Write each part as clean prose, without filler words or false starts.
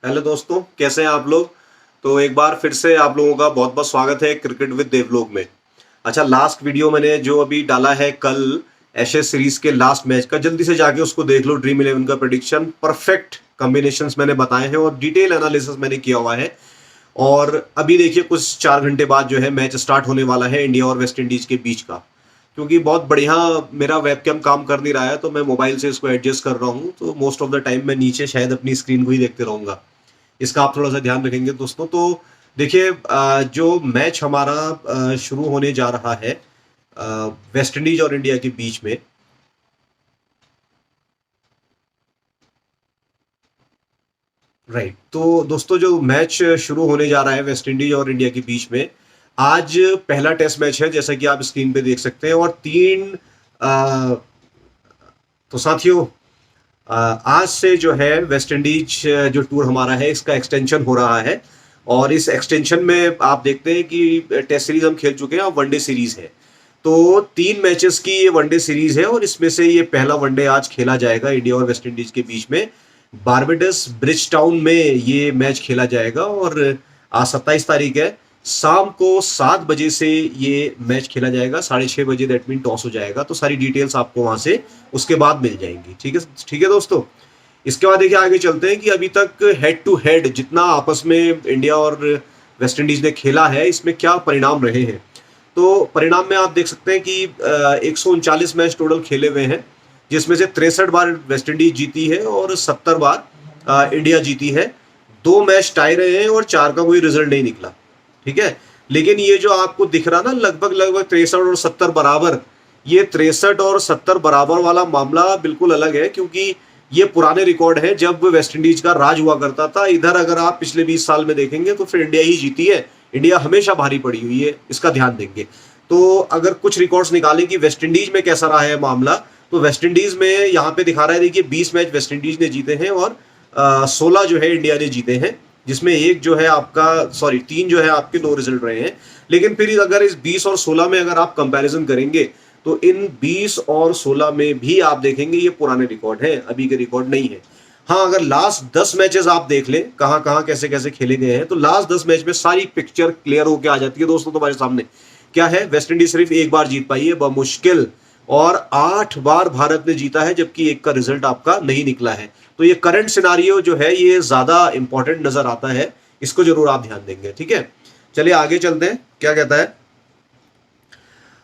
Hello दोस्तों, कैसे हैं आप लोग। तो एक बार फिर से आप लोगों का बहुत बहुत स्वागत है क्रिकेट विद देवलोक में। अच्छा, लास्ट वीडियो मैंने जो अभी डाला है कल एशेज सीरीज के लास्ट मैच का, जल्दी से जाके उसको देख लो। ड्रीम इलेवन का प्रेडिक्शन परफेक्ट कॉम्बिनेशंस मैंने बताए हैं और डिटेल एनालिसिस मैंने किया हुआ है। और अभी देखिए कुछ 4 घंटे बाद जो है मैच स्टार्ट होने वाला है इंडिया और वेस्ट इंडीज के बीच का। क्योंकि बहुत बढ़िया मेरा वेबकैम काम कर नहीं रहा है तो मैं मोबाइल से इसको एडजस्ट कर रहा हूँ, तो मोस्ट ऑफ द टाइम मैं नीचे शायद अपनी स्क्रीन को ही देखते रहूंगा। इसका आप थोड़ा सा ध्यान रखेंगे दोस्तों। तो देखिए, जो मैच हमारा शुरू होने जा रहा है वेस्ट इंडीज और इंडिया के बीच में। राइट, तो दोस्तों जो मैच शुरू होने जा रहा है वेस्ट इंडीज और इंडिया के बीच में, आज पहला टेस्ट मैच है जैसा कि आप स्क्रीन पे देख सकते हैं। और तीन अ, तो साथियों, आज से जो है वेस्ट इंडीज जो टूर हमारा है इसका एक्सटेंशन हो रहा है। और इस एक्सटेंशन में आप देखते हैं कि टेस्ट सीरीज हम खेल चुके हैं, अब वनडे सीरीज है। तो 3 मैचेस की ये वनडे सीरीज है और इसमें से ये पहला वनडे आज खेला जाएगा इंडिया और वेस्ट इंडीज के बीच में। बारबेडस ब्रिज टाउन में ये मैच खेला जाएगा और आज 27 तारीख है। शाम को 7 बजे से ये मैच खेला जाएगा, 6:30 बजे दैट मीन टॉस हो जाएगा। तो सारी डिटेल्स आपको वहां से उसके बाद मिल जाएंगी। ठीक है, ठीक है दोस्तों। इसके बाद देखिए आगे चलते हैं कि अभी तक हेड टू हेड जितना आपस में इंडिया और वेस्ट इंडीज ने खेला है इसमें क्या परिणाम रहे हैं। तो परिणाम में आप देख सकते हैं कि 139 मैच टोटल खेले हुए हैं, जिसमें से 63 बार वेस्ट इंडीज जीती है और 70 बार इंडिया जीती है। 2 मैच टाई रहे हैं और 4 का कोई रिजल्ट नहीं निकला। ठीक है, लेकिन ये जो आपको दिख रहा ना लगभग लगभग 63 और 70 बराबर, ये 63 और 70 बराबर वाला मामला बिल्कुल अलग है, क्योंकि ये पुराने रिकॉर्ड है जब वेस्ट इंडीज का राज हुआ करता था। इधर अगर आप पिछले 20 साल में देखेंगे तो फिर इंडिया ही जीती है। इंडिया हमेशा भारी पड़ी हुई है, इसका ध्यान देंगे। तो अगर कुछ रिकॉर्ड्स निकालें कि वेस्ट इंडीज में कैसा रहा है मामला, तो वेस्ट इंडीज में यहाँ पे दिखा रहा है, देखिए 20 मैच वेस्ट इंडीज ने जीते हैं और 16 जो है इंडिया ने जीते हैं, जिसमें एक जो है आपका, सॉरी 3 जो है आपके नो रिजल्ट रहे हैं। लेकिन फिर अगर इस 20 और 16 में अगर आप कंपैरिजन करेंगे तो इन 20 और 16 में भी आप देखेंगे ये पुराने रिकॉर्ड है, अभी के रिकॉर्ड नहीं है। हाँ, अगर लास्ट 10 मैचेस आप देख लें कहां कहां कैसे कैसे खेले गए हैं, तो लास्ट 10 मैच में सारी पिक्चर क्लियर होकर आ जाती है दोस्तों तुम्हारे सामने। क्या है, वेस्ट इंडीज सिर्फ एक बार जीत पाई है बमुश्किल, और 8 बार भारत ने जीता है जबकि एक का रिजल्ट आपका नहीं निकला है। तो ये करंट सिनारियो जो है ये ज्यादा इंपॉर्टेंट नजर आता है, इसको जरूर आप ध्यान देंगे। ठीक है, चलिए आगे चलते हैं, क्या कहता है।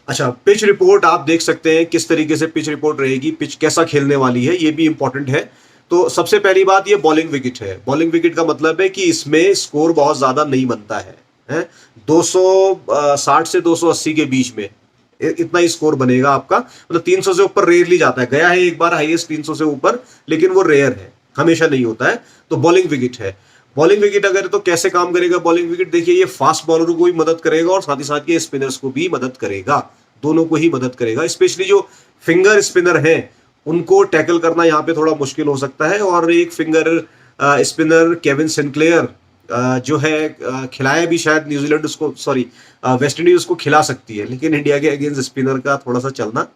अच्छा, पिच रिपोर्ट आप देख सकते हैं किस तरीके से पिच रिपोर्ट रहेगी, पिच कैसा खेलने वाली है, ये भी इंपॉर्टेंट है। तो सबसे पहली बात, ये बॉलिंग विकेट है। बॉलिंग विकेट का मतलब है कि इसमें स्कोर बहुत ज्यादा नहीं बनता है 260 से 280 के बीच में इतना ही स्कोर बनेगा आपका। मतलब 300 से ऊपर रेयरली जाता है, गया है एक बार हाईएस्ट 300 से ऊपर, लेकिन वो रेयर है, हमेशा नहीं होता है। तो बॉलिंग विकेट है। बॉलिंग विकेट अगर तो कैसे काम करेगा बॉलिंग विकेट, देखिए ये फास्ट बॉलरों को भी मदद करेगा और साथ ही साथ ये स्पिनर्स को भी मदद करेगा, दोनों को ही मदद करेगा। स्पेशली जो फिंगर स्पिनर है उनको टैकल करना यहाँ पे थोड़ा मुश्किल हो सकता है। और एक फिंगर स्पिनर केविन सिंक्लेयर जो है, खिलाया भी शायद न्यूजीलैंड उसको, सॉरी वेस्ट इंडीज उसको खिला सकती है, लेकिन इंडिया के अगेंस्ट स्पिनर का थोड़ा सा चलना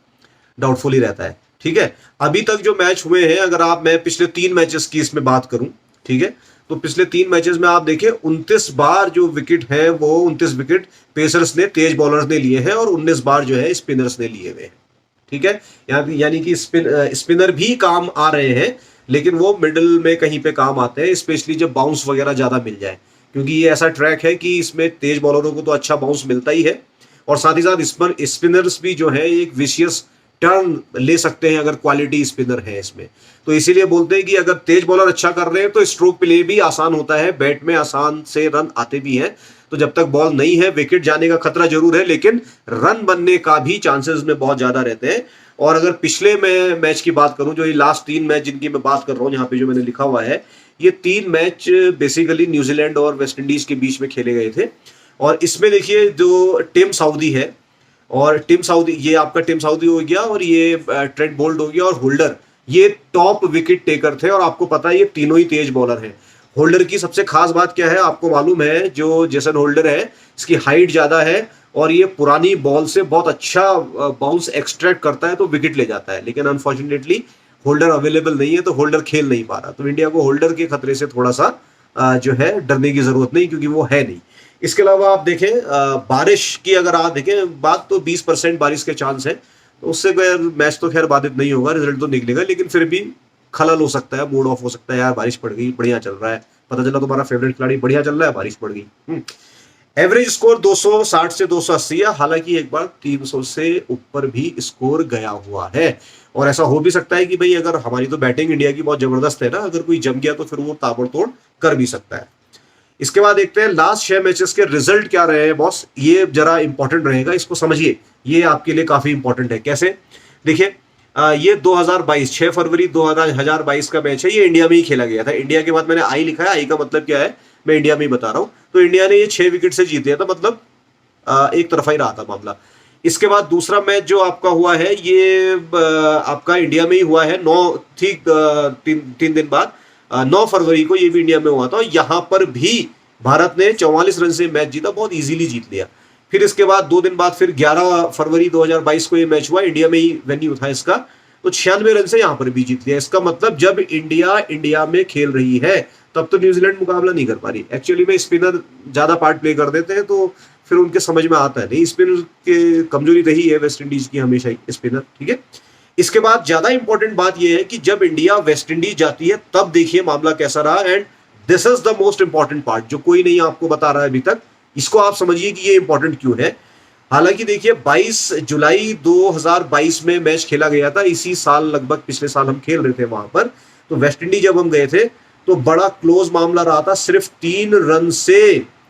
डाउटफुल ही रहता है। ठीक है, अभी तक जो मैच हुए हैं, अगर आप, मैं पिछले 3 मैचेस की इसमें बात करूं, ठीक है, तो पिछले 3 मैचेस में आप देखें 29 बार जो विकेट है वो 29 विकेट पेसर्स ने, तेज बॉलर्स ने लिए हैं और 19 बार जो है स्पिनर्स ने लिए हुए हैं। ठीक है, यानी कि स्पिनर भी काम आ रहे हैं, लेकिन वो मिडिल में कहीं पे काम आते हैं, स्पेशली जब बाउंस वगैरह ज्यादा मिल जाए, क्योंकि ये ऐसा ट्रैक है कि इसमें तेज बॉलरों को तो अच्छा बाउंस मिलता ही है, और साथ ही साथ स्पिनर्स भी जो है एक विशियस टर्न ले सकते हैं अगर क्वालिटी स्पिनर है इसमें। तो इसीलिए बोलते हैं कि अगर तेज बॉलर अच्छा कर रहे हैं तो स्ट्रोक प्ले भी आसान होता है, बैट में आसान से रन आते भी हैं। तो जब तक बॉल नहीं है, विकेट जाने का खतरा जरूर है, लेकिन रन बनने का भी चांसेस में बहुत ज्यादा रहते हैं। और अगर पिछले में मैच की बात करूं, जो ये लास्ट 3 मैच जिनकी मैं बात कर रहा हूं, यहाँ पे जो मैंने लिखा हुआ है, ये 3 मैच बेसिकली न्यूजीलैंड और वेस्ट इंडीज के बीच में खेले गए थे। और इसमें देखिए जो टिम साउदी है, और टिम साउदी, ये आपका टिम साउदी हो गया, और ये ट्रेंट बोल्ट हो गया, और होल्डर, ये टॉप विकेट टेकर थे। और आपको पता है ये तीनों ही तेज बॉलर हैं। होल्डर की सबसे खास बात क्या है आपको मालूम है, जो जेसन होल्डर है इसकी हाइट ज्यादा है और ये पुरानी बॉल से बहुत अच्छा बाउंस एक्सट्रैक्ट करता है, तो विकेट ले जाता है। लेकिन अनफॉर्चुनेटली होल्डर अवेलेबल नहीं है, तो होल्डर खेल नहीं पा रहा। तो इंडिया को होल्डर के खतरे से थोड़ा सा जो है डरने की जरूरत नहीं, क्योंकि वो है नहीं। इसके अलावा आप देखें बारिश की अगर आप देखें बात, तो 20% बारिश के चांस है, तो उससे मैच तो खैर बाधित नहीं होगा, रिजल्ट तो निकलेगा, लेकिन फिर भी खलल हो सकता है, मूड ऑफ हो सकता है, यार बारिश पड़ गई, बढ़िया चल रहा है, पता चला तुम्हारा फेवरेट खिलाड़ी बढ़िया चल रहा है, बारिश पड़ गई। एवरेज स्कोर 260 से 280 है, हालांकि एक बार 300 से ऊपर भी स्कोर गया हुआ है। और ऐसा हो भी सकता है कि भाई अगर हमारी तो बैटिंग इंडिया की बहुत जबरदस्त है ना, अगर कोई जम गया तो फिर वो ताबड़तोड़ कर भी सकता है। इसके बाद देखते हैं लास्ट 6 मैचेस के रिजल्ट क्या रहे हैं बॉस, ये जरा इंपॉर्टेंट रहेगा, इसको समझिए, ये आपके लिए काफी इंपॉर्टेंट है। कैसे, देखिए ये 2022 6 फरवरी 2022 का मैच है, ये इंडिया में ही खेला गया था। इंडिया के बाद मैंने आई लिखा है, आई का मतलब क्या है, मैं इंडिया में ही बता रहा हूं। तो इंडिया ने ये 6 विकेट से जीत लिया था, मतलब एक तरफा ही रहा था मामला। इसके बाद दूसरा मैच जो आपका हुआ है, ये आपका इंडिया में ही हुआ है, 9 ठीक 3 दिन बाद 9 फरवरी को ये भी इंडिया में हुआ था। यहां पर भी भारत ने 44 रन से मैच जीता, बहुत इजीली जीत लिया। फिर इसके बाद 2 दिन बाद फिर 11 फरवरी 2022 को ये मैच हुआ, इंडिया में ही वेन्यू था इसका, तो 96 रन से यहां पर भी जीत लिया। इसका मतलब जब इंडिया में खेल रही है तब तो न्यूजीलैंड मुकाबला नहीं कर पा रही। एक्चुअली में स्पिनर ज्यादा पार्ट प्ले कर देते हैं, तो फिर उनके समझ में आता है नहीं, स्पिनर की कमजोरी रही है वेस्ट इंडीज की हमेशा ही, स्पिनर, ठीक है। इसके बाद ज्यादा इंपॉर्टेंट बात यह है कि जब इंडिया वेस्ट इंडीज जाती है तब देखिए मामला कैसा रहा, and this is the most important part, जो कोई नहीं आपको बता रहा है अभी तक, इसको आप समझिए कि ये इंपॉर्टेंट क्यों है। हालांकि देखिए 22 जुलाई 2022 में मैच खेला गया था, इसी साल लगभग पिछले साल हम खेल रहे थे वहां पर। तो वेस्ट इंडीज जब हम गए थे तो बड़ा क्लोज मामला रहा था, सिर्फ 3 रन से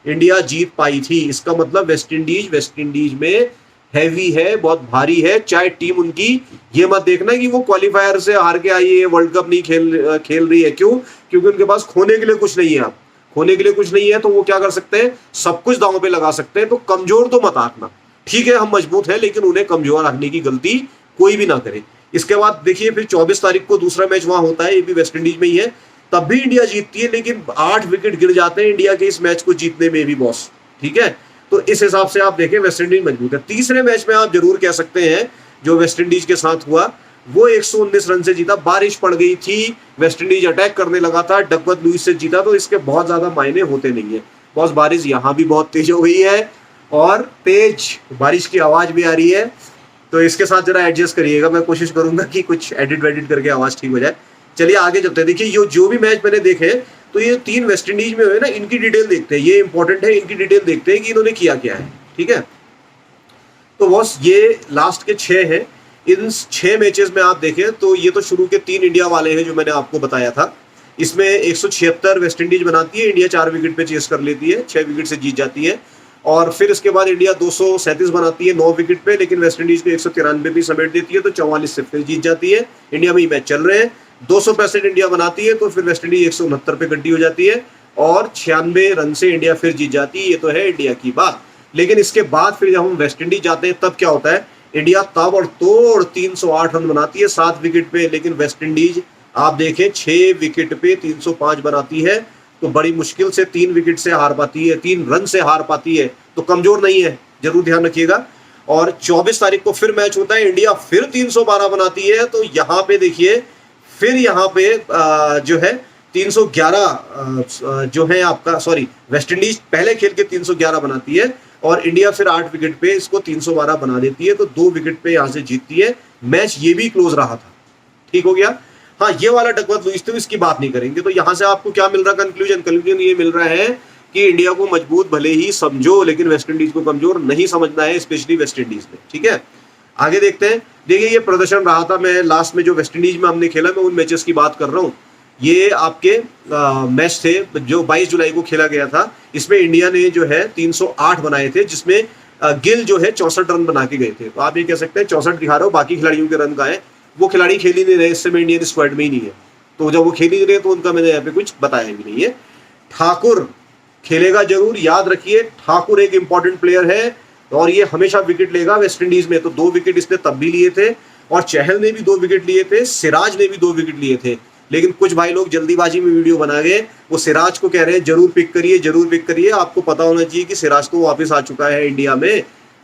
इंडिया जीत पाई थी। इसका मतलब वेस्ट इंडीज में हैवी है, बहुत भारी है, चाहे टीम उनकी, ये मत देखना कि वो क्वालिफायर से हार के आई है, वर्ल्ड कप नहीं खेल रही है। क्यों? क्योंकि उनके पास खोने के लिए कुछ नहीं है। आप खोने के लिए कुछ नहीं है तो वो क्या कर सकते हैं, सब कुछ दांव पे लगा सकते हैं। तो कमजोर तो मत आंकना, ठीक है, हम मजबूत है, लेकिन उन्हें कमजोर आंकने की गलती कोई भी ना करे। इसके बाद देखिए फिर 24 तारीख को दूसरा मैच वहां होता है, ये भी वेस्ट इंडीज में ही है, तब भी इंडिया जीतती है, लेकिन 8 विकेट गिर जाते हैं इंडिया के इस मैच को जीतने में भी बॉस, ठीक है। तो इस हिसाब से आप देखें वेस्ट इंडीज मजबूत है। तीसरे मैच में आप जरूर कह सकते हैं जो वेस्ट इंडीज के साथ हुआ, वो 119 रन से जीता, बारिश पड़ गई थी, वेस्ट इंडीज अटैक करने लगा था, डकवर्थ लुईस से जीता, तो इसके बहुत ज्यादा मायने होते नहीं है बॉस। बारिश यहां भी बहुत तेज हो गई है और तेज बारिश की आवाज भी आ रही है, तो इसके साथ जरा एडजस्ट करिएगा, मैं कोशिश करूंगा कि कुछ एडिट करके आवाज ठीक हो जाए। चलिए आगे चलते हैं। देखिए ये जो भी मैच मैंने देखे, तो ये 3 वेस्ट इंडीज में हुए ना, इनकी डिटेल देखते हैं, ये इंपॉर्टेंट है, इनकी डिटेल देखते हैं कि इन्होंने किया क्या है, ठीक है। तो बॉस ये लास्ट के 6 है, इन 6 मैचेस में आप देखें तो ये तो शुरू के 3 इंडिया वाले हैं जो मैंने आपको बताया था। इसमें 176 वेस्ट इंडीज बनाती है, इंडिया 4 विकेट पे चेस कर लेती है, 6 विकेट से जीत जाती है। और फिर इसके बाद इंडिया 237 बनाती है 9 विकेट पे, लेकिन वेस्ट इंडीज को 193 भी समेट देती है, तो 44 से फिर जीत जाती है। इंडिया में ही मैच चल रहे हैं, 265 इंडिया बनाती है, तो फिर वेस्ट इंडीज 169 पे गड्डी हो जाती है और 96 रन से इंडिया फिर जीत जाती है। ये तो है इंडिया की बात। लेकिन इसके बाद फिर जब हम वेस्ट इंडीज जाते हैं तब क्या होता है, इंडिया ताबड़तोड़ 308 रन बनाती है 7 विकेट पे, लेकिन वेस्ट इंडीज आप देखें 6 विकेट पे 305 बनाती है, तो बड़ी मुश्किल से 3 विकेट से हार पाती है, 3 रन से हार पाती है, तो कमजोर नहीं है, जरूर ध्यान रखिएगा। और 24 तारीख को फिर मैच होता है, इंडिया फिर 312 बनाती है, तो यहां पे देखिए फिर यहाँ पे जो है 311 जो है आपका, सॉरी, वेस्ट इंडीज पहले खेल के 311 बनाती है और इंडिया फिर 8 विकेट पे इसको 312 बना देती है, तो 2 विकेट पे यहां से जीतती है। मैच ये भी क्लोज रहा था, ठीक हो गया। हाँ, ये वाला डकवर्थ लुईस, तो इसकी बात नहीं करेंगे। तो यहां से आपको क्या मिल रहा है कंक्लूजन ये मिल रहा है कि इंडिया को मजबूत भले ही समझो, लेकिन वेस्ट इंडीज को कमजोर नहीं समझना है, स्पेशली वेस्ट इंडीज में, ठीक है। आगे देखते हैं। देखिए ये प्रदर्शन रहा था, मैं लास्ट में जो वेस्ट इंडीज में हमने खेला, मैं उन मैचेस की बात कर रहा हूँ। ये आपके मैच थे जो 22 जुलाई को खेला गया था। इसमें इंडिया ने जो है 308 बनाए थे, जिसमें गिल जो है 64 रन बना के गए थे। तो आप ये कह सकते हैं 64 दिखा रहे हो, बाकी खिलाड़ियों के रन का है, वो खिलाड़ी खेल ही नहीं रहे, इस समय इंडियन स्क्वाड में ही नहीं है, तो जब वो खेल ही नहीं रहे तो उनका मैंने यहाँ पे कुछ बताया भी नहीं है। ठाकुर खेलेगा जरूर, याद रखिए ठाकुर एक इंपॉर्टेंट प्लेयर है और ये हमेशा विकेट लेगा वेस्ट इंडीज में। तो 2 विकेट इसने तब भी लिए थे और चहल ने भी 2 विकेट लिए थे, सिराज ने भी 2 विकेट लिए थे, लेकिन कुछ भाई लोग जल्दीबाजी में वीडियो बना गए, वो सिराज को कह रहे हैं जरूर पिक करिए, जरूर पिक करिए। आपको पता होना चाहिए कि सिराज तो वापस आ चुका है इंडिया में,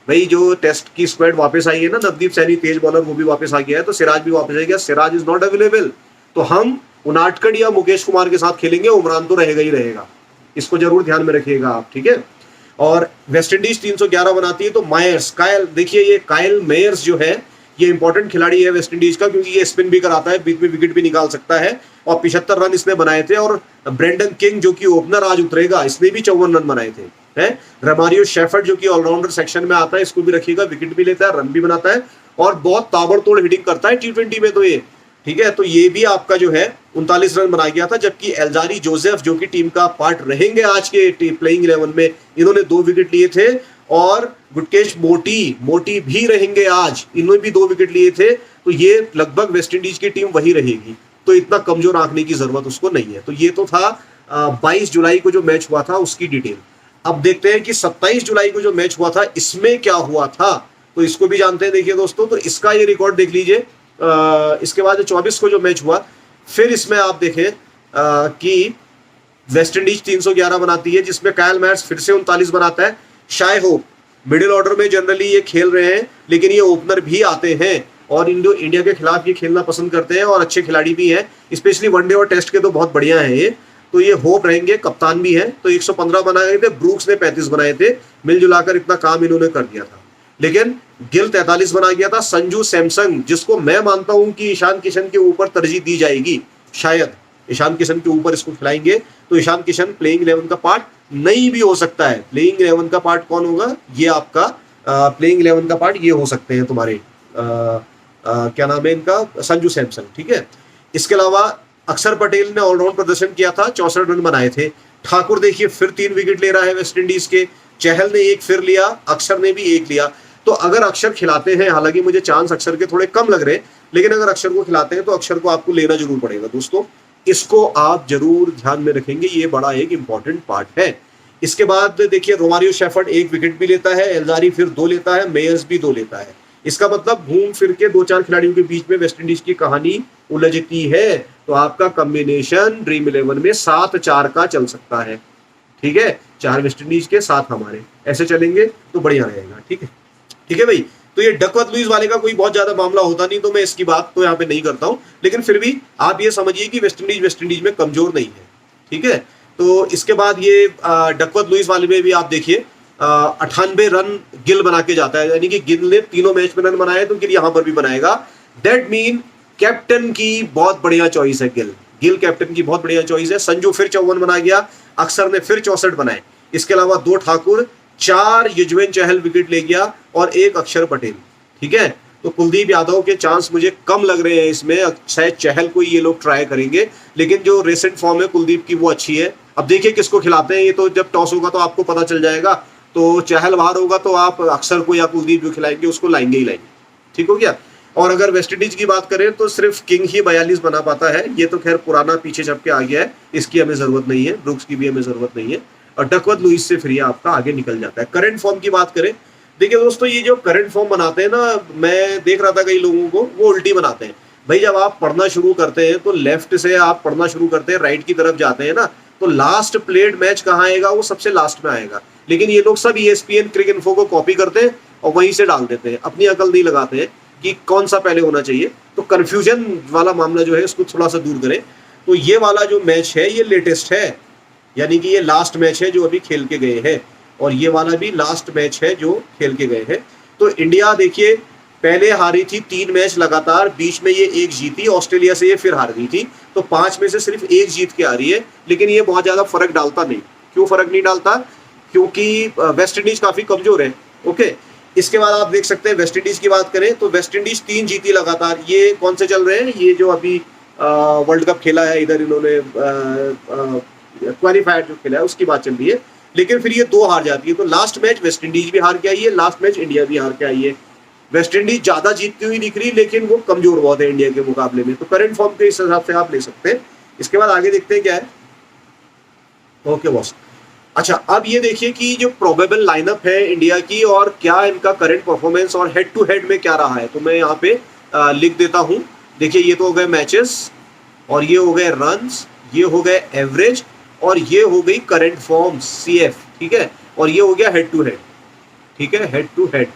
भाई जो टेस्ट की स्क्वाड वापस आई है ना, नवदीप सैनी तेज बॉलर वो भी वापस आ गया है, तो सिराज भी वापस आ गया, सिराज इज नॉट अवेलेबल। तो हम उनादकट या मुकेश कुमार के साथ खेलेंगे, उमरान तो रहेगा ही रहेगा, इसको जरूर ध्यान में रखिएगा आप, ठीक है। और वेस्ट इंडीज 311 बनाती है, तो मायर्स कायल, देखिए ये कायल मेयर्स जो है ये इंपॉर्टेंट खिलाड़ी है वेस्ट इंडीज का, क्योंकि ये स्पिन भी कराता है, बीच में विकेट भी निकाल सकता है, और 75 रन इसने बनाए थे। और ब्रेंडन किंग जो कि ओपनर आज उतरेगा, इसने भी 54 रन बनाए थे, हैं। रमारियो शेफर्ड जो कि ऑलराउंडर सेक्शन में आता है, इसको भी रखिएगा, विकेट भी लेता है, रन भी बनाता है, और बहुत ताबड़तोड़ हिटिंग करता है T20 में तो ये, ठीक है। तो ये भी आपका जो है 39 रन बना गया था। जबकि एल्जारी जोसेफ जो कि टीम का पार्ट रहेंगे आज के प्लेइंग 11 में, इन्होंने 2 विकेट लिए थे, और गुटकेश मोटी भी रहेंगे आज, इन्होंने भी 2 विकेट लिए थे। तो ये लगभग वेस्ट इंडीज की टीम वही रहेगी, तो इतना कमजोर आंकने की जरूरत उसको नहीं है। तो ये तो था 22 जुलाई को जो मैच हुआ था उसकी डिटेल। अब देखते हैं कि 27 जुलाई को जो मैच हुआ था इसमें क्या हुआ था, तो इसको भी जानते हैं। देखिए दोस्तों, तो इसका ये रिकॉर्ड देख लीजिए। इसके बाद 24 को जो मैच हुआ, फिर इसमें आप देखें कि वेस्ट इंडीज 311 बनाती है, जिसमें कायल मैट्स फिर से 39 बनाता है। शाय होप मिडिल ऑर्डर में जनरली ये खेल रहे हैं, लेकिन ये ओपनर भी आते हैं और इंडिया के खिलाफ ये खेलना पसंद करते हैं, और अच्छे खिलाड़ी भी हैं, स्पेशली वनडे और टेस्ट के तो बहुत बढ़िया है ये। तो ये होप रहेंगे, कप्तान भी है। तो 115 बनाए थे, ब्रूक्स ने 35 बनाए थे, मिलजुलाकर इतना काम इन्होंने कर दिया था। लेकिन गिल 43 बना गया था। संजू सैमसंग, जिसको मैं मानता हूं कि ईशान किशन के ऊपर तरजीह दी जाएगी, शायद ईशान किशन के ऊपर इसको खिलाएंगे, तो ईशान किशन प्लेइंग 11 का पार्ट नहीं भी हो सकता है। प्लेइंग 11 का पार्ट कौन होगा, ये आपका प्लेइंग 11 का पार्ट ये हो सकते हैं तुम्हारे क्या नाम है इनका, संजू सैमसन, ठीक है। इसके अलावा अक्षर पटेल ने ऑलराउंड प्रदर्शन किया था, 64 रन बनाए थे। ठाकुर देखिए फिर 3 विकेट ले रहा है वेस्ट इंडीज के। चहल ने 1 फिर लिया, अक्षर ने भी 1 लिया। तो अगर अक्षर खिलाते हैं, हालांकि मुझे चांस अक्षर के थोड़े कम लग रहे हैं, लेकिन अगर अक्षर को खिलाते हैं तो अक्षर को आपको लेना जरूर पड़ेगा दोस्तों, इसको आप जरूर ध्यान में रखेंगे, ये बड़ा एक इंपॉर्टेंट पार्ट है। इसके बाद देखिए रोमारियो शेफर्ड 1 विकेट भी लेता है, एल्जारी फिर 2 लेता है, मेयर्स भी 2 लेता है। इसका मतलब घूम फिर के 2-4 खिलाड़ियों के बीच में वेस्ट इंडीज की कहानी उलझती है। तो आपका कॉम्बिनेशन ड्रीम 11 में 7-4 का चल सकता है, ठीक है। 4 वेस्ट इंडीज के 7 हमारे, ऐसे चलेंगे तो बढ़िया रहेगा, ठीक है, ठीक है भाई। तो ये डकवर्थ लुईस वाले का कोई बहुत ज्यादा मामला होता नहीं, तो मैं इसकी बात तो यहाँ पे नहीं करता हूं, लेकिन फिर भी आप ये समझिए कि वेस्ट इंडीज में कमजोर नहीं है, ठीक है। तो इसके बाद ये डकवर्थ लुईस वाले में भी आप देखिए 98 रन गिल बना के जाता है, यानी कि गिल ने तीनों मैच में रन बनाए, तो गिल यहां पर भी बनाएगा। दैट मीन कैप्टन की बहुत बढ़िया चॉइस है गिल कैप्टन की बहुत बढ़िया चॉइस है। संजू फिर 54 बना गया, अक्षर ने फिर 64 बनाए। इसके अलावा 2 ठाकुर, 4 युजवेंद्र चहल विकेट ले गया, और 1 अक्षर पटेल, ठीक है। तो कुलदीप यादव के चांस मुझे कम लग रहे हैं इसमें, शायद चहल को ये लोग ट्राई करेंगे, लेकिन जो रिसेंट फॉर्म है कुलदीप की वो अच्छी है। अब देखिए किसको खिलाते हैं, ये तो जब टॉस होगा तो आपको पता चल जाएगा। तो चहल बाहर होगा तो आप अक्षर को या कुलदीप जो खिलाएंगे उसको लाएंगे ही लाएंगे, ठीक हो गया। और अगर वेस्टइंडीज की बात करें तो सिर्फ किंग ही 42 बना पाता है, ये तो खैर पुराना पीछे छप के आ गया है, इसकी हमें जरूरत नहीं है, ब्रुक्स की भी हमें जरूरत नहीं है, और डकवर्थ लुईस से फिर ये आपका आगे निकल जाता है। करंट फॉर्म की बात करें, देखिए दोस्तों ये जो करंट फॉर्म बनाते हैं ना, मैं देख रहा था कई लोगों को वो उल्टी बनाते हैं। भाई जब आप पढ़ना शुरू करते हैं तो लेफ्ट से आप पढ़ना शुरू करते हैं, राइट की तरफ जाते हैं ना, तो लास्ट प्लेड मैच कहाँ आएगा, वो सबसे लास्ट में आएगा। लेकिन ये लोग सब ESPN क्रिक इन्फो को कॉपी करते हैं और वहीं से डाल देते हैं, अपनी अकल नहीं लगाते हैं कि कौन सा पहले होना चाहिए। तो कंफ्यूजन वाला मामला जो है इसको थोड़ा सा दूर करें। तो ये वाला जो मैच है ये लेटेस्ट है, यानी कि ये लास्ट मैच है जो अभी खेल के गए हैं, और ये वाला भी लास्ट मैच है जो खेल के गए हैं। तो इंडिया देखिए पहले हारी थी 3 मैच लगातार, बीच में ये 1 जीती, ऑस्ट्रेलिया से ये फिर हार गई थी, तो 5 में से सिर्फ 1 जीत के आ रही है। लेकिन ये बहुत ज्यादा फर्क डालता नहीं। क्यों फर्क नहीं डालता, क्योंकि वेस्ट इंडीज काफी कमजोर है, ओके। इसके बाद आप देख सकते हैं वेस्ट इंडीज की बात करें तो वेस्ट इंडीज 3 जीती लगातार। ये कौन से चल रहे हैं, ये जो अभी वर्ल्ड कप खेला है, इधर इन्होंने क्वालिफायर जो खेला है उसकी बात चल रही है। लेकिन फिर ये 2 हार जाती है, तो लास्ट मैच वेस्ट इंडीज भी हार के आई है, लास्ट मैच इंडिया भी हार के आई है। वेस्ट इंडीज ज्यादा जीतती हुई दिख रही, लेकिन वो कमजोर बहुत है इंडिया के मुकाबले में। तो करंट फॉर्म के इस हिसाब से आप ले सकते हैं। इसके बाद आगे देखते हैं क्या है, ओके बॉस। अच्छा अब ये देखिए कि जो प्रोबेबल लाइनअप है इंडिया की, और क्या इनका करंट परफॉर्मेंस और हेड टू हेड में क्या रहा है, तो मैं यहाँ पे लिख देता हूँ। देखिए ये तो हो गए मैचेस, और ये हो गए रन्स, ये हो गए एवरेज, और ये हो गई करंट फॉर्म CF, ठीक है, और ये हो गया हेड टू हेड, ठीक है, हेड टू हेड।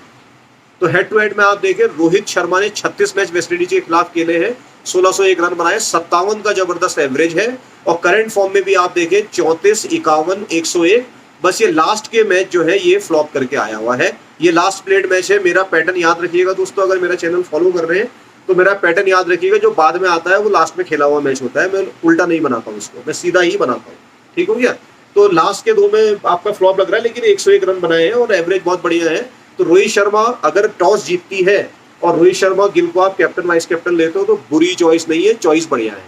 तो हेड टू हेड में आप देखें रोहित शर्मा ने 36 मैच वेस्टइंडीज के खिलाफ खेले हैं, 1601 रन बनाए, 57 का जबरदस्त एवरेज है। और करंट फॉर्म में भी आप देखें 34, 51, 101। बस ये लास्ट के मैच जो है ये फ्लॉप करके आया हुआ है। ये लास्ट प्लेड मैच है। मेरा पैटर्न याद रखिएगा दोस्तों, अगर मेरा चैनल फॉलो कर रहे हैं तो मेरा पैटर्न याद रखिएगा, जो बाद में आता है वो लास्ट में खेला हुआ मैच होता है। मैं उल्टा नहीं बनाता हूँ उसको, मैं सीधा ही बनाता हूँ। ठीक हो गया। तो लास्ट के दो में आपका फ्लॉप लग रहा है, लेकिन 101 रन बनाए हैं और एवरेज बहुत बढ़िया है। तो रोहित शर्मा अगर टॉस जीतती है और रोहित शर्मा गिल को आप कैप्टन वाइस कैप्टन लेते हो तो बुरी चॉइस नहीं है, चॉइस बढ़िया है।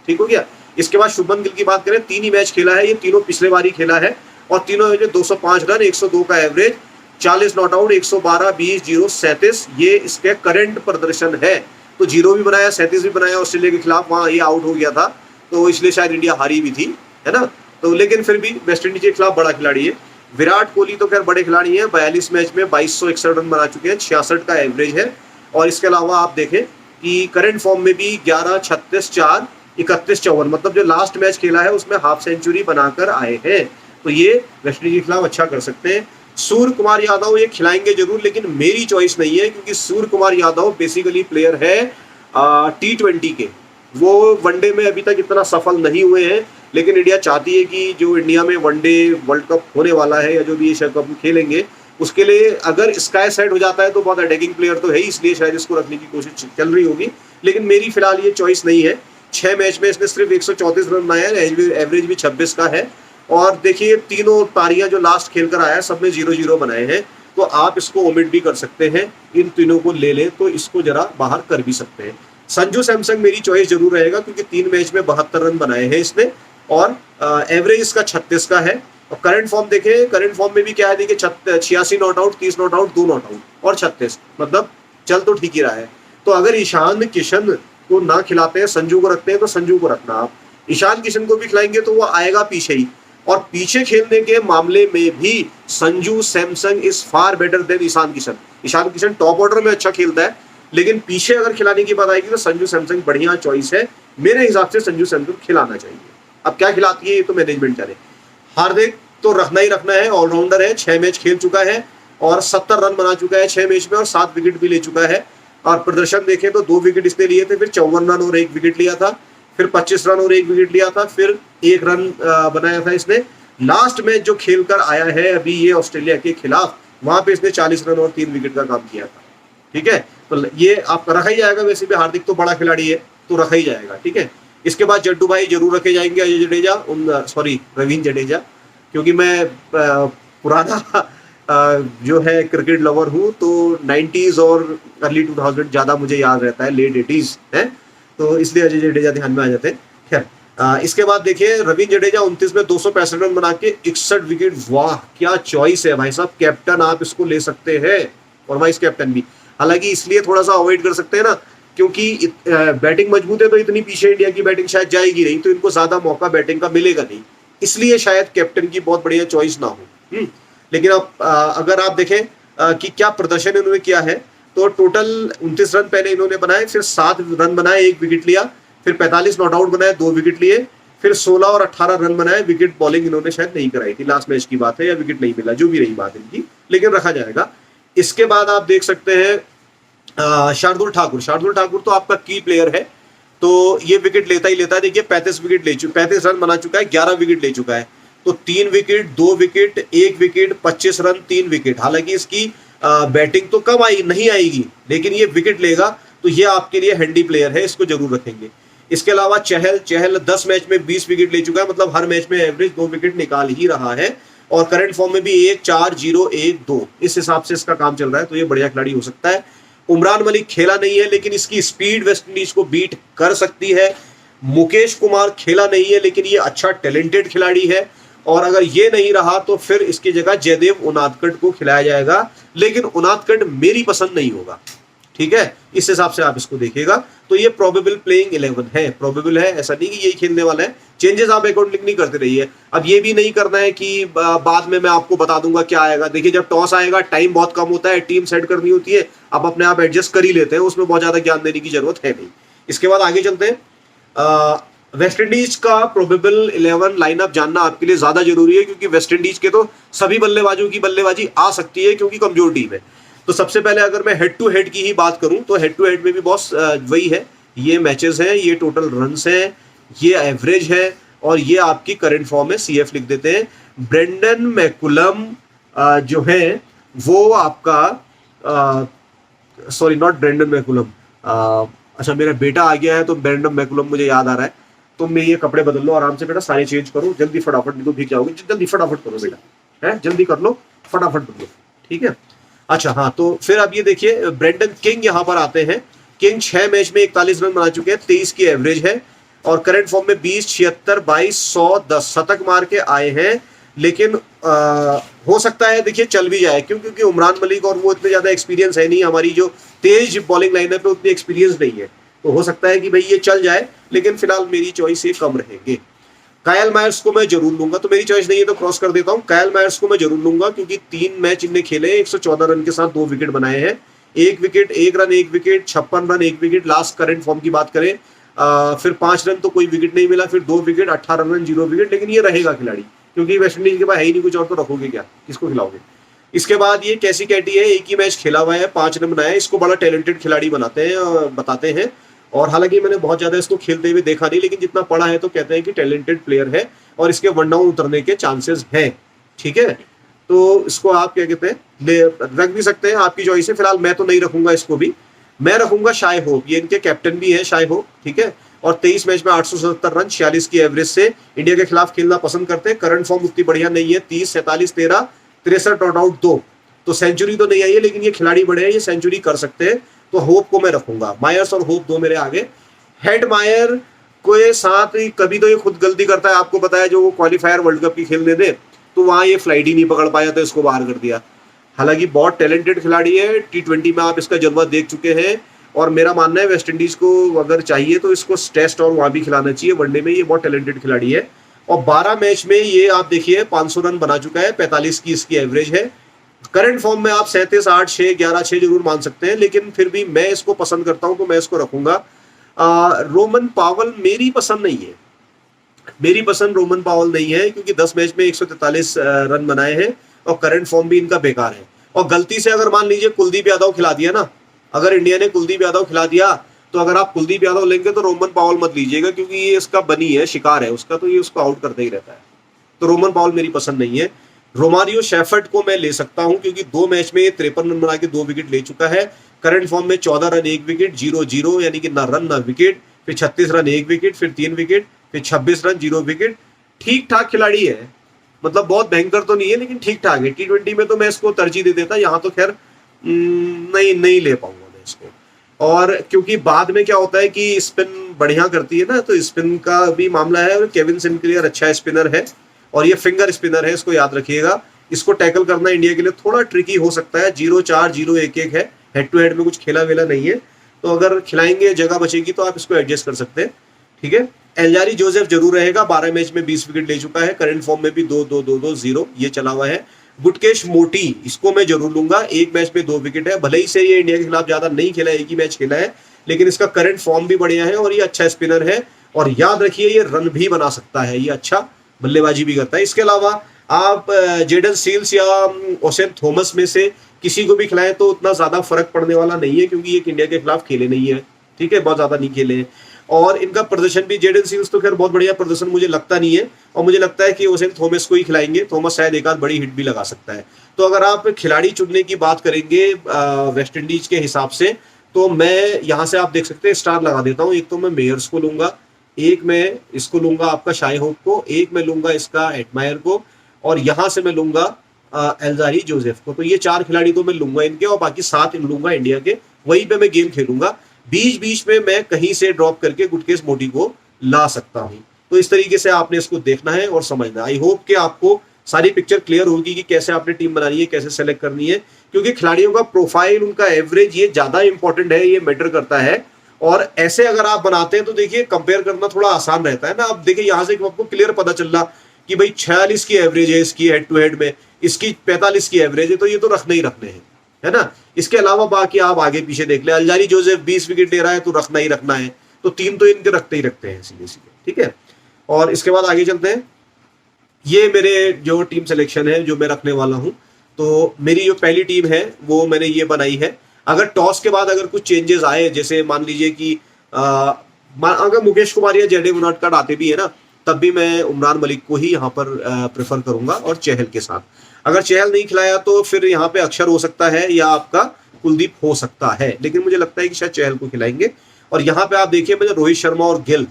ठीक हो गया। इसके बाद शुभमन गिल की बात करें, 3 ही मैच खेला है, ये तीनों पिछले बार ही खेला है और तीनों में 205 रन, 102 का एवरेज, 40 नॉट आउट, 112, 20, 0, 37 ये इसके करंट प्रदर्शन है। तो 0 भी बनाया, 37 भी बनाया ऑस्ट्रेलिया के खिलाफ, वहां ये आउट हो गया था तो इसलिए शायद इंडिया हारी भी थी, है ना। तो लेकिन फिर भी वेस्ट इंडीज के खिलाफ बड़ा खिलाड़ी है। विराट कोहली तो खैर बड़े खिलाड़ी हैं, 42 मैच में 2261 रन बना चुके हैं, 66 का एवरेज है। और इसके अलावा आप देखें कि करंट फॉर्म में भी 11, 36, 4, 31, 54, मतलब जो लास्ट मैच खेला है उसमें हाफ सेंचुरी बनाकर आए हैं। तो ये वेस्ट इंडीज के खिलाफ अच्छा कर सकते हैं। सूर्य कुमार यादव ये खिलाएंगे जरूर, लेकिन मेरी चॉइस नहीं है, क्योंकि सूर्य कुमार यादव बेसिकली प्लेयर है T20 के। वो वनडे में अभी तक इतना सफल नहीं हुए हैं, लेकिन इंडिया चाहती है कि जो इंडिया में वनडे वर्ल्ड कप होने वाला है या जो भी एशिया कप खेलेंगे उसके लिए अगर स्काई सेट हो जाता है तो बहुत अटैकिंग प्लेयर तो है ही, इसलिए शायद इसको रखने की कोशिश चल रही होगी। लेकिन मेरी फिलहाल ये चॉइस नहीं है। 6 मैच में इसने सिर्फ 134 रन बनाए हैं, एवरेज भी 26 का है। और देखिए तीनों पारियां जो लास्ट खेल कर आया है सब में 0-0 बनाए हैं, तो आप इसको ओमिट भी कर सकते हैं। इन तीनों को ले लें तो इसको जरा बाहर कर भी सकते हैं। संजू सैमसंग मेरी चॉइस जरूर रहेगा, क्योंकि 3 मैच में 72 रन बनाए हैं इसने और एवरेज इसका 36 का है। और करंट फॉर्म देखें, करंट फॉर्म में भी क्या है, देखिए 86 not out, 30 not out, 2 not out और 36, मतलब चल तो ठीक ही रहा है। तो अगर ईशान किशन को ना खिलाते हैं, संजू को रखते हैं, तो संजू को रखना आप। ईशान किशन को भी खिलाएंगे तो वो आएगा पीछे ही, और पीछे खेलने के मामले में भी Sanju Samson is far better than Ishan Kishan. Ishan Kishan top order में अच्छा खेलता है, लेकिन पीछे अगर खिलाने की बात आएगी तो संजू सैमसंग बढ़िया चॉइस है। मेरे हिसाब से संजू सैमसंग खिलाना चाहिए। अब क्या खिलाती है ये तो मैनेजमेंट जाने। हार्दिक तो रखना ही रखना है, ऑलराउंडर है, 6 मैच खेल चुका है और 70 रन बना चुका है 6 मैच में और 7 विकेट भी ले चुका है। और प्रदर्शन देखें तो 2 विकेट इसने लिए थे, फिर 54 रन और 1 विकेट लिया था, फिर 25 रन और 1 विकेट लिया था, फिर 1 रन बनाया था इसने। लास्ट मैच जो खेल कर आया है अभी ये ऑस्ट्रेलिया के खिलाफ, वहां पे इसने 40 रन और 3 विकेट का काम किया था। ठीक है, तो ये आपका रखा ही जाएगा। वैसे भी हार्दिक तो बड़ा खिलाड़ी है तो रखा ही जाएगा। ठीक है, इसके बाद जड्डू भाई जरूर रखे जाएंगे, अजय जडेजा, रवींद्र जडेजा, क्योंकि मैं पुराना जो है क्रिकेट लवर हूँ, तो 90s और अर्ली 2000 ज्यादा मुझे याद रहता है, लेट 80s है, तो इसलिए अजय जडेजा ध्यान में आ जाते हैं। खैर इसके बाद देखिए रवींद्र जडेजा 29 में 265 रन बना के 61 विकेट। वाह क्या चॉइस है भाई साहब, कैप्टन आप इसको ले सकते हैं और वाइस कैप्टन भी। हालांकि इसलिए थोड़ा सा अवॉइड कर सकते हैं ना, क्योंकि बैटिंग मजबूत है तो इतनी पीछे इंडिया की बैटिंग शायद जाएगी नहीं, तो इनको ज्यादा मौका बैटिंग का मिलेगा नहीं, इसलिए शायद कैप्टन की बहुत बढ़िया चॉइस ना हो। लेकिन अब अगर आप देखें कि क्या प्रदर्शन इन्होंने किया है, तो टोटल 29 रन पहले इन्होंने बनाए, फिर 7 रन बनाए, 1 विकेट लिया, फिर 45 नॉट आउट बनाए, 2 विकेट लिए, फिर 16 और 18 रन बनाए। विकेट बॉलिंग इन्होंने शायद नहीं कराई थी, लास्ट मैच की बात है, या विकेट नहीं मिला, जो भी रही बात इनकी, लेकिन रखा जाएगा। इसके बाद आप देख सकते हैं शार्दुल ठाकुर तो आपका की प्लेयर है, तो ये विकेट लेता ही लेता है। देखिए 35 रन बना चुका है, 11 विकेट ले चुका है, तो 3 wicket, 2 wicket, 1 wicket, 25 run, 3 wicket. हालांकि इसकी बैटिंग तो कम नहीं आएगी, लेकिन ये विकेट लेगा, तो ये आपके लिए हैंडी प्लेयर है, इसको जरूर रखेंगे। इसके अलावा चहल 10 मैच में 20 विकेट ले चुका है, मतलब हर मैच में एवरेज 2 विकेट निकाल ही रहा है, और करंट फॉर्म में भी 1-4-0-1-2 इस हिसाब से इसका काम चल रहा है, तो ये बढ़िया खिलाड़ी हो सकता है। उमरान मलिक खेला नहीं है, लेकिन इसकी स्पीड वेस्ट इंडीज को बीट कर सकती है। मुकेश कुमार खेला नहीं है, लेकिन ये अच्छा टैलेंटेड खिलाड़ी है, और अगर ये नहीं रहा तो फिर इसकी जगह जयदेव उनादकट को खिलाया जाएगा, लेकिन उनादकट मेरी पसंद नहीं होगा। ठीक है, इस हिसाब से आप इसको देखिएगा। तो ये प्रोबेबल प्लेइंग 11 है, प्रोबेबल है, ऐसा नहीं कि यही खेलने वाला है। चेंजेस आप अकॉर्डिंगली करते रहिए। अब ये भी नहीं करना है कि बाद में मैं आपको बता दूंगा क्या आएगा। देखिए जब टॉस आएगा टाइम बहुत कम होता है, टीम सेट करनी होती है, आप अपने आप एडजस्ट कर ही लेते हैं, उसमें बहुत ज्यादा ज्ञान देने की जरूरत है नहीं। इसके बाद आगे चलते हैं। वेस्ट इंडीज का प्रोबेबल 11 लाइनअप जानना आपके लिए ज्यादा जरूरी है, क्योंकि वेस्ट इंडीज के तो सभी बल्लेबाजों की बल्लेबाजी आ सकती है, क्योंकि कमजोर टीम है। तो सबसे पहले अगर मैं हेड टू हेड की ही बात करूं, तो हेड टू हेड में भी बॉस वही है ये मैचेस हैं, ये टोटल रन्स हैं, ये एवरेज है और ये आपकी करंट फॉर्म है, CF लिख देते हैं। ब्रेंडन मैकुलम जो है वो आपका, सॉरी नॉट ब्रेंडन मैकुलम, अच्छा मेरा बेटा आ गया है तो ब्रेंडन मैकुलम मुझे याद आ रहा है। तो मैं ये कपड़े बदल लो आराम से बेटा, सारे चेंज करो जल्दी फटाफट, नहीं तो भीग जाओगे, जल्दी फटाफट करो बेटा, है जल्दी कर लो, फटाफट बदलो, ठीक है। अच्छा हाँ, तो फिर अब ये देखिए ब्रेंडन किंग यहाँ पर आते हैं। किंग 6 मैच में 41 रन बना चुके हैं, 23 की एवरेज है और करंट फॉर्म में 20, 76, 22, 100, 10 शतक मार के आए हैं। लेकिन हो सकता है देखिए चल भी जाए, क्यों, क्योंकि उमरान मलिक और वो इतने ज्यादा एक्सपीरियंस है नहीं, हमारी जो तेज बॉलिंग लाइनअप पे उतनी एक्सपीरियंस नहीं है, तो हो सकता है कि भाई ये चल जाए, लेकिन फिलहाल मेरी चॉइस ये कम रहेंगे। कायल मायर्स को मैं जरूर लूंगा, तो मेरी चॉइस नहीं है तो क्रॉस कर देता हूं। कायल मायर्स को मैं जरूर लूंगा क्योंकि 3 मैच इनने खेले, 114 रन के साथ 2 विकेट बनाए हैं, 1 wicket 1 run 1 wicket, 56 run 1 wicket. Last current form की बात करें फिर 5 रन तो कोई विकेट नहीं मिला, फिर 2 विकेट, 18 रन 0 विकेट। लेकिन ये रहेगा खिलाड़ी, क्योंकि वेस्टइंडीज के पास है ही नहीं कुछ और, तो रखोगे क्या, किसको खिलाओगे। इसके बाद ये कैसी कैटी है, एक ही मैच खेला हुआ है, 5 रन बनाया, इसको बड़ा टैलेंटेड खिलाड़ी बनाते हैं, बताते हैं। और हालांकि मैंने बहुत ज्यादा इसको खेलते हुए देखा नहीं, लेकिन जितना पढ़ा है तो कहते हैं कि टैलेंटेड प्लेयर है और इसके वन डाउन उतरने के चांसेस हैं, ठीक है। तो इसको आप क्या कहते हैं, रख भी सकते हैं, आपकी चॉइस है। फिलहाल मैं तो नहीं रखूंगा इसको भी, मैं रखूंगा शाय होप, ये इनके कैप्टन भी है शाय होप, ठीक है। और 23 मैच में 877 रन 46 की एवरेज से इंडिया के खिलाफ खेलना पसंद करते हैं। करंट फॉर्म उतनी बढ़िया नहीं है, 30, 47, 13, 63 नॉट आउट 2, तो सेंचुरी तो नहीं आई है, लेकिन ये खिलाड़ी बड़े हैं, ये सेंचुरी कर सकते हैं, तो होप को मैं रखूंगा। मायर्स और होप दो मेरे आगे। हेड मायर के साथ कभी तो ये खुद गलती करता है, आपको पता है, जो वो क्वालिफायर वर्ल्ड कप की खेलने थे तो वहां ये फ्लाइट ही नहीं पकड़ पाया तो इसको बाहर कर दिया। हालांकि बहुत टैलेंटेड खिलाड़ी है, T20 में आप इसका जलवा देख चुके हैं और मेरा मानना है वेस्ट इंडीज को अगर चाहिए तो इसको टेस्ट और वहां भी खिलाना चाहिए, वनडे में ये बहुत टैलेंटेड खिलाड़ी है। और 12 मैच में ये आप देखिए 500 रन बना चुका है, 45 की इसकी एवरेज है। करंट फॉर्म में आप 37, 8, 6, 11, 6 जरूर मान सकते हैं, लेकिन फिर भी मैं इसको पसंद करता हूं तो मैं इसको रखूंगा। रोमन पावल मेरी पसंद नहीं है, मेरी पसंद रोमन पावल नहीं है, क्योंकि 10 मैच में 143 रन बनाए हैं और करंट फॉर्म भी इनका बेकार है। और गलती से अगर मान लीजिए कुलदीप यादव खिला दिया ना, अगर इंडिया ने कुलदीप यादव खिला दिया, तो अगर आप कुलदीप यादव लेंगे तो रोमन पावल मत लीजिएगा, क्योंकि ये इसका बनी है, शिकार है उसका, तो ये उसको आउट करते ही रहता है। तो रोमन पावल मेरी पसंद नहीं है। रोमारियो शेफर्ड को मैं ले सकता हूं, क्योंकि 2 मैच में 53 रन बना के 2 विकेट ले चुका है। करंट फॉर्म में 14 रन 1 विकेट, 0-0, यानी कि ना रन ना विकेट, फिर 36 रन 1 विकेट, फिर 3 विकेट, फिर 26 रन 0 विकेट। ठीक ठाक खिलाड़ी है, मतलब बहुत भयंकर तो नहीं है, लेकिन ठीक ठाक है। T20 में तो मैं इसको तरजीह दे देता, यहाँ तो खैर नहीं ले पाऊंगा मैं इसको। और क्योंकि बाद में क्या होता है कि स्पिन बढ़िया करती है ना, तो स्पिन का भी मामला है, और केविन सिनक्लियर अच्छा स्पिनर है और ये फिंगर स्पिनर है, इसको याद रखिएगा। इसको टैकल करना इंडिया के लिए थोड़ा ट्रिकी हो सकता है। 0-4, 0-1-1 है, हेड टू हेड में कुछ खेला वेला नहीं है, तो अगर खिलाएंगे जगह बचेगी तो आप इसको एडजस्ट कर सकते हैं, ठीक है। एल्जारी जोसेफ जरूर रहेगा, 12 मैच में 20 विकेट ले चुका है, करंट फॉर्म में भी 2-2-2-2-0 ये चला हुआ है। गुटकेश मोटी, इसको मैं जरूर लूंगा, 1 मैच में 2 विकेट है, भले ही से ये इंडिया के खिलाफ ज्यादा नहीं खेला, एक ही मैच खेला है, लेकिन इसका करंट फॉर्म भी बढ़िया है और ये अच्छा स्पिनर है। और याद रखिए ये रन भी बना सकता है, ये अच्छा बल्लेबाजी भी करता है। इसके अलावा आप जेडन सील्स या ओसेन थॉमस में से किसी को भी खिलाएं तो उतना ज्यादा फर्क पड़ने वाला नहीं है, क्योंकि ये इंडिया के खिलाफ खेले नहीं है, ठीक है, बहुत ज्यादा नहीं खेले हैं। और इनका प्रदर्शन भी, जेडन सील्स तो खैर बहुत बढ़िया प्रदर्शन मुझे लगता नहीं है, और मुझे लगता है कि ओसेन थॉमस को ही खिलाएंगे, थॉमस शायद एक आध बड़ी हिट भी लगा सकता है। तो अगर आप खिलाड़ी चुनने की बात करेंगे वेस्ट इंडीज के हिसाब से, तो मैं यहाँ से आप देख सकते हैं स्टार लगा देता हूँ। एक तो मैं मेयर्स को लूंगा, एक मैं इसको लूंगा आपका शाय होप को, एक मैं लूंगा इसका एडमायर को, और यहां से मैं लूंगा एल्जारी जोसेफ को। तो ये 4 खिलाड़ी तो मैं लूंगा इनके, और बाकी 7 लूंगा इंडिया के, वहीं पे मैं गेम खेलूंगा। बीच बीच में मैं कहीं से ड्रॉप करके गुटकेश मोटी को ला सकता हूं। तो इस तरीके से आपने इसको देखना है और समझना है। आई होप कि आपको सारी पिक्चर क्लियर होगी कि कैसे आपने टीम बनानी है, कैसे सेलेक्ट करनी है, क्योंकि खिलाड़ियों का प्रोफाइल, उनका एवरेज, ये ज्यादा इंपॉर्टेंट है, ये मैटर करता है। और ऐसे अगर आप बनाते हैं तो देखिए कंपेयर करना थोड़ा आसान रहता है ना। अब देखिए यहां से आपको क्लियर पता चल रहा कि भाई 46 की एवरेज है इसकी हेड टू हेड में, इसकी 45 की एवरेज है, तो ये तो रखने ही रखने हैं, है ना। इसके अलावा बाकी आप आगे पीछे देख ले, अल्जारी जोसेफ 20 विकेट ले रहा है तो रखना ही रखना है, तो 3 तो इनके रखते ही रखते हैं सीधे सीधे, ठीक है। और इसके बाद आगे चलते हैं। ये मेरे जो टीम सिलेक्शन है जो मैं रखने वाला हूं, तो मेरी जो पहली टीम है वो मैंने ये बनाई है। अगर टॉस के बाद अगर कुछ चेंजेस आए, जैसे मान लीजिए कि अगर मुकेश कुमार या जेडी उनाडकट आते भी है ना, तब भी मैं उमरान मलिक को ही यहाँ पर प्रेफर करूंगा और चहल के साथ। अगर चहल नहीं खिलाया तो फिर यहाँ पे अक्षर हो सकता है या आपका कुलदीप हो सकता है, लेकिन मुझे लगता है कि शायद चहल को खिलाएंगे। और यहाँ पे आप देखिए मैंने रोहित शर्मा और गिल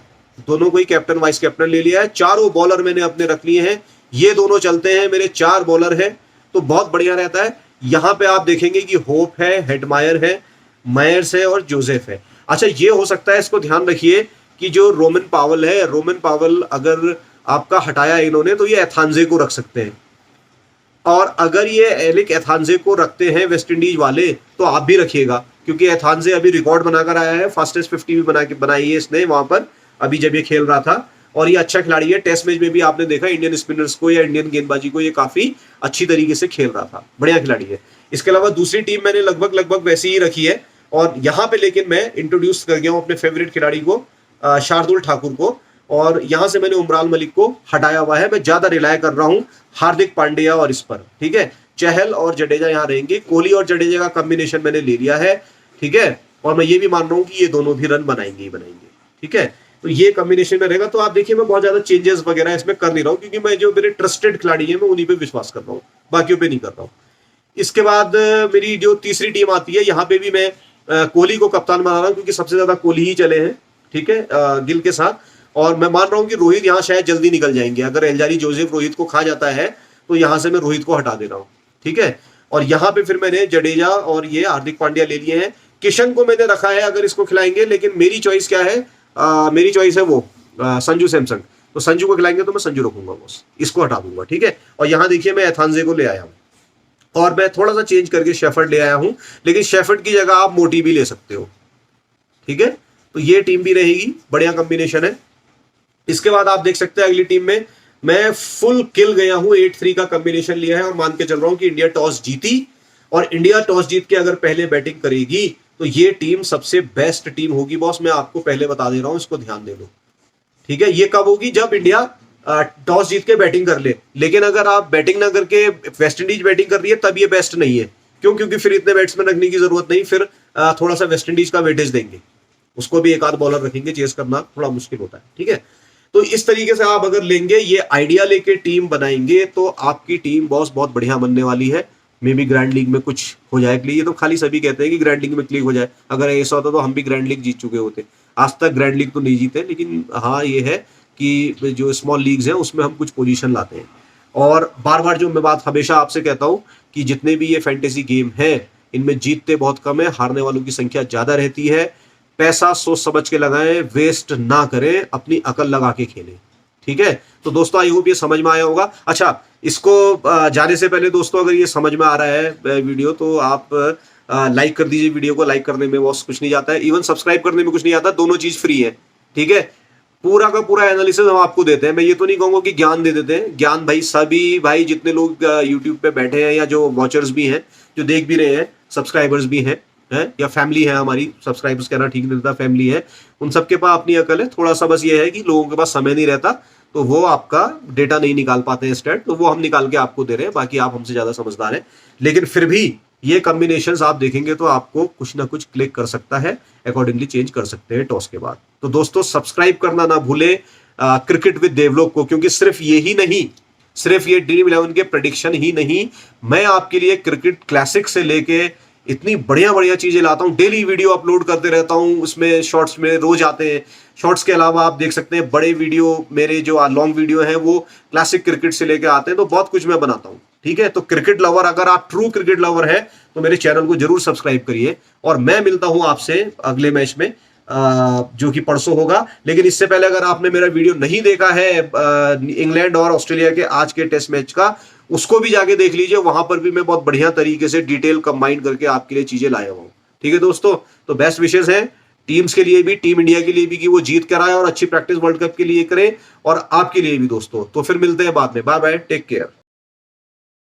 दोनों को ही कैप्टन वाइस कैप्टन ले लिया है। चारों बॉलर मैंने अपने रख लिए हैं, ये दोनों चलते हैं, मेरे 4 बॉलर हैं, तो बहुत बढ़िया रहता है। यहाँ पे आप देखेंगे कि होप है, हेडमायर है, मायर्स है और जोसेफ है। अच्छा ये हो सकता है, इसको ध्यान रखिए कि जो रोमन पावल है, रोमन पावल अगर आपका हटाया इन्होंने तो ये एथांजे को रख सकते हैं, और अगर ये एलिक एथांजे को रखते हैं वेस्ट इंडीज वाले तो आप भी रखिएगा, क्योंकि एथांजे अभी रिकॉर्ड बनाकर आया है, फास्टेस्ट 50 भी बनाई है इसने वहां पर अभी जब ये खेल रहा था, और ये अच्छा खिलाड़ी है। टेस्ट मैच में भी आपने देखा इंडियन स्पिनर्स को या इंडियन गेंदबाजी को ये काफी अच्छी तरीके से खेल रहा था, बढ़िया खिलाड़ी है। इसके अलावा दूसरी टीम मैंने लगभग वैसी ही रखी है, और यहाँ पे लेकिन मैं इंट्रोड्यूस कर गया हूँ अपने फेवरेट खिलाड़ी को, शार्दुल ठाकुर को, और यहां से मैंने उमरान मलिक को हटाया हुआ है। मैं ज्यादा रिलाय कर रहा हूं हार्दिक पांड्या और इस पर, ठीक है। चहल और जडेजा यहां रहेंगे, कोहली और जडेजा का कॉम्बिनेशन मैंने ले लिया है, ठीक है। और मैं ये भी मान रहा हूं कि ये दोनों भी रन बनाएंगे ही बनाएंगे, ठीक है। तो ये कॉम्बिनेशन में रहेगा। तो आप देखिए मैं बहुत ज्यादा चेंजेस वगैरह इसमें कर नहीं रहा हूं, क्योंकि मैं जो मेरे ट्रस्टेड खिलाड़ी है मैं उन्हीं पे विश्वास कर रहा हूँ, बाकियों पे नहीं कर रहा हूँ। इसके बाद मेरी जो तीसरी टीम आती है, यहाँ पे भी मैं कोहली को कप्तान बना रहा हूँ, क्योंकि सबसे ज्यादा कोहली ही चले हैं, ठीक है, गिल के साथ। और मैं मान रहा हूं कि रोहित यहां शायद जल्दी निकल जाएंगे, अगर एल्जारी जोसेफ रोहित को खा जाता है तो यहां से मैं रोहित को हटा दे रहा हूं, ठीक है। और यहां पे फिर मैंने जडेजा और ये हार्दिक पांड्या ले लिए हैं। किशन को मैंने रखा है अगर इसको खिलाएंगे, लेकिन मेरी चॉइस क्या है, मेरी चॉइस है वो संजू सैमसन, तो संजू को खिलाएंगे तो मैं संजू रखूंगा, बस इसको हटा दूंगा, ठीक है। और यहां देखिए मैं एथांजे को ले आया हूं, और मैं थोड़ा सा चेंज करके शेफर्ड ले आया हूं, लेकिन शेफर्ड की जगह आप मोटी भी ले सकते हो, ठीक है। तो ये टीम भी रहेगी, बढ़िया कॉम्बिनेशन है। इसके बाद आप देख सकते हैं अगली टीम में मैं फुल किल गया हूं, 8-3 का कॉम्बिनेशन लिया है, और मान के चल रहा हूं कि इंडिया टॉस जीती, और इंडिया टॉस जीत के अगर पहले बैटिंग करेगी तो ये टीम सबसे बेस्ट टीम होगी बॉस, मैं आपको पहले बता दे रहा हूं, इसको ध्यान दे लो, ठीक है। ये कब होगी, जब इंडिया टॉस जीत के बैटिंग कर ले। लेकिन अगर आप बैटिंग ना करके वेस्ट इंडीज बैटिंग कर रही है तब ये बेस्ट नहीं है, क्यों, क्योंकि फिर इतने बैट्समैन रखने की जरूरत नहीं, फिर थोड़ा सा वेस्ट इंडीज का वेटेज देंगे, उसको भी एक आध बॉलर रखेंगे, चेस करना थोड़ा मुश्किल होता है, ठीक है। तो इस तरीके से आप अगर लेंगे, ये आइडिया लेके टीम बनाएंगे तो आपकी टीम बॉस बहुत बढ़िया बनने वाली है। मे भी ग्रैंड लीग में कुछ हो जाए क्लिक, ये तो खाली सभी कहते हैं कि ग्रैंड लीग में क्लिक हो जाए, अगर ऐसा होता तो हम भी ग्रैंड लीग जीत चुके होते। आज तक ग्रैंड लीग तो नहीं जीते, लेकिन हाँ ये है कि जो स्मॉल लीग्स हैं उसमें हम कुछ पोजीशन लाते हैं। और बार बार जो मैं बात हमेशा आपसे कहता हूँ कि जितने भी ये फैंटेसी गेम हैं इनमें जीतते बहुत कम है, हारने वालों की संख्या ज्यादा रहती है। पैसा सोच समझ के लगाएं, वेस्ट ना करें, अपनी अकल लगा के खेलें, ठीक है। तो दोस्तों आई होप ये समझ में आया होगा। अच्छा, इसको जाने से पहले दोस्तों अगर ये समझ में आ रहा है वीडियो तो आप लाइक कर दीजिए। वीडियो को लाइक करने में बॉस कुछ नहीं जाता है, इवन सब्सक्राइब करने में कुछ नहीं आता, दोनों चीज फ्री है, ठीक है। पूरा का पूरा एनालिसिस हम आपको देते हैं। मैं ये तो नहीं कहूंगा कि ज्ञान दे देते हैं, ज्ञान भाई सभी भाई जितने लोग यूट्यूब पे बैठे हैं या जो वॉचर्स भी हैं, जो देख भी रहे हैं, सब्सक्राइबर्स भी हैं या फैमिली है हमारी, सब्सक्राइबर्स कहना ठीक नहीं रहता, फैमिली है, उन सबके पास अपनी अकल है। थोड़ा सा बस ये है कि लोगों के पास समय नहीं रहता, तो वो आपका डेटा नहीं निकाल पाते हैं स्टैट, तो वो हम निकाल के आपको दे रहे हैं, बाकी आप हमसे ज्यादा समझदार हैं। लेकिन फिर भी ये कॉम्बिनेशंस आप देखेंगे तो आपको कुछ ना कुछ क्लिक कर सकता है, अकॉर्डिंगली चेंज कर सकते हैं टॉस के बाद। तो दोस्तों सब्सक्राइब करना ना भूले क्रिकेट विद देवलोक को, क्योंकि सिर्फ यही नहीं, सिर्फ ये ड्रीम 11 के प्रेडिक्शन ही नहीं, मैं आपके लिए क्रिकेट क्लासिक से लेके इतनी बढ़िया बढ़िया चीजें लाता हूँ, डेली वीडियो अपलोड करते रहता हूँ, उसमें शॉर्ट्स में रोज आते हैं। शॉर्ट्स के अलावा आप देख सकते हैं बड़े वीडियो, मेरे जो लॉन्ग वीडियो हैं वो क्लासिक क्रिकेट से लेके आते हैं, तो बहुत कुछ मैं बनाता हूँ, ठीक है। तो क्रिकेट लवर, अगर आप ट्रू क्रिकेट लवर है तो मेरे चैनल को जरूर सब्सक्राइब करिए। और मैं मिलता हूं आपसे अगले मैच में जो कि परसों होगा। लेकिन इससे पहले अगर आपने मेरा वीडियो नहीं देखा है इंग्लैंड और ऑस्ट्रेलिया के आज के टेस्ट मैच का, उसको भी जाके देख लीजिए, वहां पर भी मैं बहुत बढ़िया तरीके से डिटेल कंबाइन करके आपके लिए चीजें लाया हूं, ठीक है दोस्तों। तो बेस्ट विशेष है टीम्स के लिए भी, टीम इंडिया के लिए भी, कि वो जीत कर आए और अच्छी प्रैक्टिस वर्ल्ड कप के लिए करें, और आपके लिए भी दोस्तों। तो फिर मिलते हैं बाद में, बाय बाय, टेक केयर।